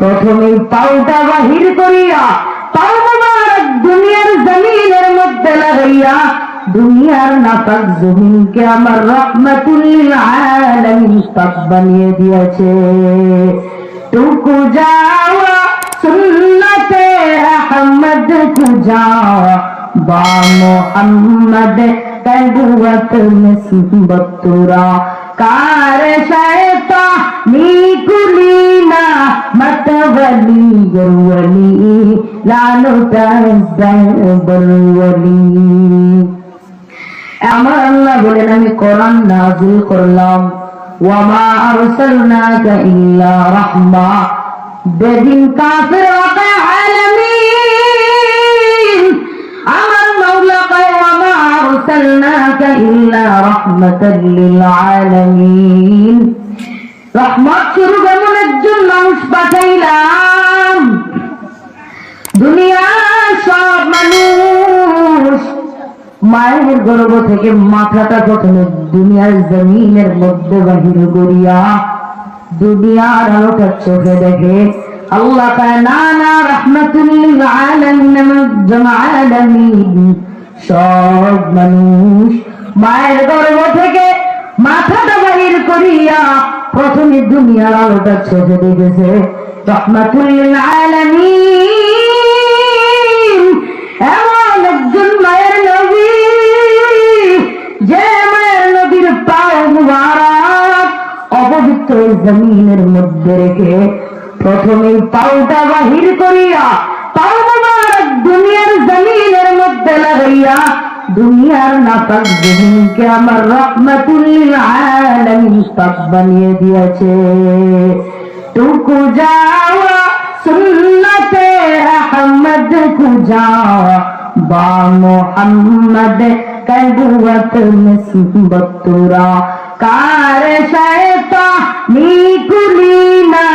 প্রথমে পাউটা বাহির করিয়া পাও মুবারক দুনিয়ার জমিনের মধ্যে লাগাইয়া দুনিয়ার নাপাক জমিনকে আমার রহমাতুল লিল আলামিন পাক বানিয়ে দিয়েছে। টুকু যাওয়া সুন্নতে আহমদ কুজাওয়া বা মোহাম্মদ কবুয়ত নিসবত তুরা कार शैता नीकुलीना मतवली गुरवली लालो बरवली। আমার আল্লাহ বলেন আমি কোরআন নাযিল করলাম ওয়া মা আরসালনাকা ইল্লা রাহমা বেদিন কাফির ওয়া আলামিন। আমার মাওলা কয় ওয়া মা আরসালনাকা ইল্লা রাহমাতাল লিল আলামিন, রহমত স্বরূপ এমন একজন মানুষ পাঠাইলাম দুনিয়ার সব মানুষ মায়ের গর্ভ থেকে মাথাটা প্রথমে দুনিয়ার জমিনের মধ্যে বাহির করিয়া দুনিয়ার আলোটা চোখে দেখে আল্লাহ পায় না না রাহমাতুল লিল আলামিন। সব মানুষ মায়ের গর্ভ থেকে মাথাটা বাহির করিয়া প্রথমে দুনিয়ার আলোটা চোখে দেখেছে রাহমাতুল লিল আলামিন। এমন একজন মায়ের নবী যে মায়ের নবীর পাও মুবারক অপবিত্র জমিনের মধ্যে রেখে প্রথমে পাউটা বাহির করিয়া পাও মুবারক দুনিয়ার জমিনের মধ্যে লাগাইয়া দুনিয়ার নাপাক জমিনকে আমার রহমাতুল লিল আলামিন পাক বানিয়ে দিয়েছে। টুকু যাওয়া সুন্নতে আহমদ কুজাওয়া বা মোহাম্মদ কবুয়ত নিসবত তুরা कार शैता नीकुलीना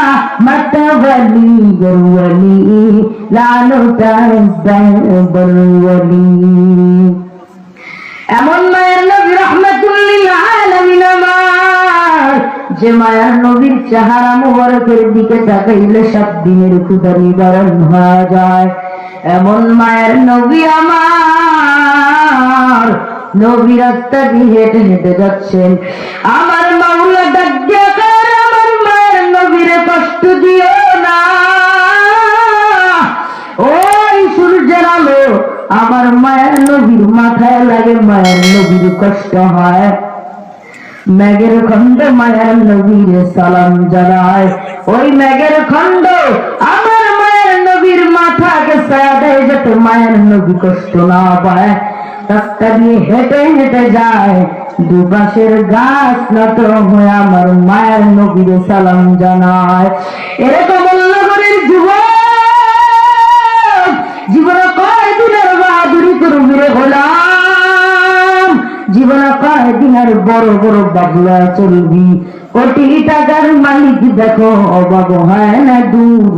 मतवली गुरवली लालो बरवली। এমন মায়ের নবী রাহমাতুল লিল আলামিন আমার, যে মায়ের নবীর চেহারা মুবারকের দিকে তাকাইলে সব দিনের ক্ষুধা নিবারণ হয়ে যায়। এমন মায়ের নবী আমার, নবী রাস্তা দিয়ে হেঁটে হেঁটে যাচ্ছেন, আমার মাওলা ডাক দিয়া কয় আমার মায়ের নবীরে কষ্ট দিও না। ওই সূর্যের আলো আমার মায়ের নবীর মাথায় লাগে, মায়ের নবীর কষ্ট হয়। মেঘের খন্ড মায়ের নবীর সালাম জানায়, ওই মেঘের খন্ড আমার মায়ের নবীর মাথাকে ছায়া দেয় যাতে মায়ের নবী কষ্ট না পায়। রাস্তা দিয়ে হেঁটে হেঁটে যায়, দুপাশের গাছ নত হয়ে আমার মায়ের নবীর সালাম জানায়। এরকম নগরের যুবক জীবনে কয়দিনের বাহাদুরি করবি রে গোলাম, জীবনে কয়দিনের বড় বড় বাবলা চলবি, কোটি টাকার মালিক দেখো অভাব হয় না দূর,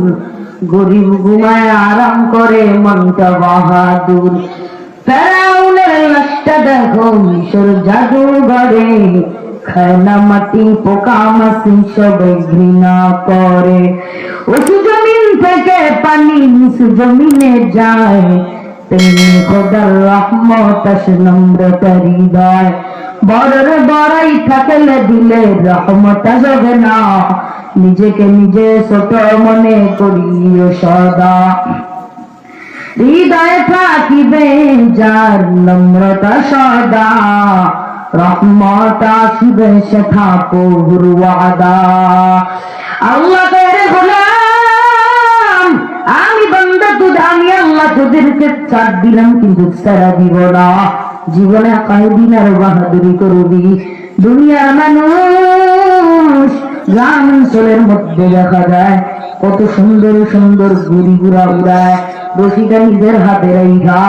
গরিব ঘুমায় আরাম করে মনটা বাহাদুর। ফেরাউনের লাশটা দেখো মিশর জাদুঘরে, খায় না মাটি পোকা মাছি সবে ঘৃণা করে। উঁচু জমিন থেকে পানি নিচু জমিনে যায়, তেমনি খোদার রহমত আসে নম্রতার হৃদয়। বড়র বড়াই থাকলে দিলে রহমত আসবে না, নিজেকে নিজে ছোট মনে করিও সদা। হৃদয়ে থাকিবে যার নম্রতা সদা, রহমত আসবে সেথা প্রভুর ওয়াদা। আল্লাহ তেরে গোলাম আমি বান্দা তুই, আমি আল্লাহ তোদেরকে ছাড় দিলাম কিন্তু ছাড়া দিব না। জীবনে কয়দিন আর বাহাদুরি করবি? দুনিয়ার মানুষ গ্রাম অঞ্চলের মধ্যে দেখা যায় কত সুন্দর সুন্দর গুড়ি গুড়া উড়ায়, রশিটা নিজের হাতে রেখা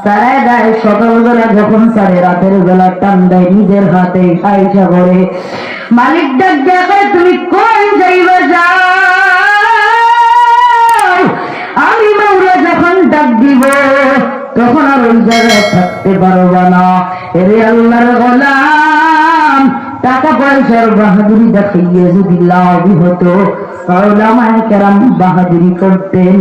সারায় দেয়। সকালবেলা যখন সারে রাতের বেলা টান দেয় নিজের হাতে আইসা করে। মালিক ডাক দেখায় তুমি কোন যাইবা যাও, আমি মাওলা যখন ডাক দিব তখন আর ওই জায়গায় থাকতে পারবা না। এরে আল্লাহর গোলাম, টাকা পয়সার বাহাদুরি দেখাইয়ে যদি লাভ হতো উলামায়ে কেরাম বাহাদুরি করতেন,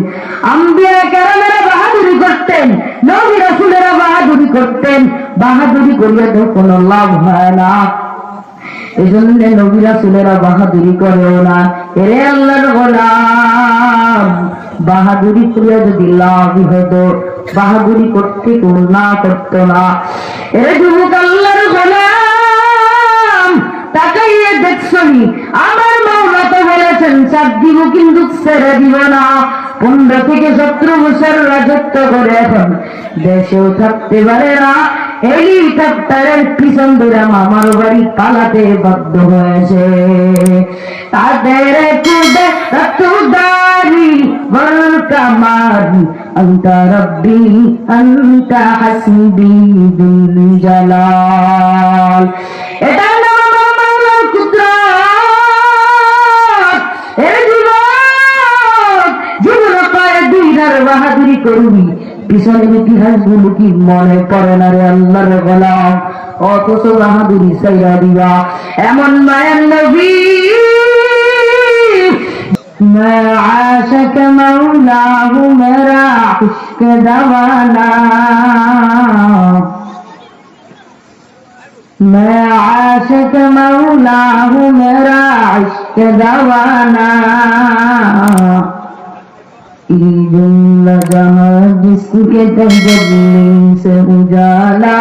আম্বিয়া কেরামেরা বাহাদুরি করতেন, নবী রাসূলেরা বাহাদুরি করতেন। বাহাদুরি করিয়া তো কোনো লাভ হয় না, এজন্য নবী রাসূলেরা বাহাদুরি করেও না। এরে আল্লাহর গোলাম, বাহাদুরি করিয়া যদি লাভ হতো, বাহাদুরি করতে কেউ না করতো না। এরে যুবক আল্লাহর গোলাম, তাকাইয়ে দেখছনি, আমার মাওলা তো বলেছেন সাত দিব কিন্তু ছেড়ে দিব না। 15 থেকে 17 বছর রাজত্ব করে এখন দেশেও থাকতে পারে না, হেলিকপ্টারের পিছন ধরে মামার বাড়ি পালাতে বাধ্য হয়েছে। তাদের কুদে রতুদারি বল কামার আন্তা রব্বি আন্তা হাসবি বিল জালাল। এটা নাম আমার মাওলার কুদরত। এ যুবক, জীবন কয়েকদিন আর বাহাদুরি করবি, পিছনের ইতিহাস গুলো কি মনে পড়ে না রে আল্লাহর গোলাম? অথচ বাহাদুরি সাইরা দিবা। এমন মায়ার নবী মা আশাক মাওলাহু মেরা ইশক দাওয়ানা, মা আশাক মাওলাহু মেরা ইশক দাওয়ানা, जुम्ला जहां जिसके तजल्ली से उजाला।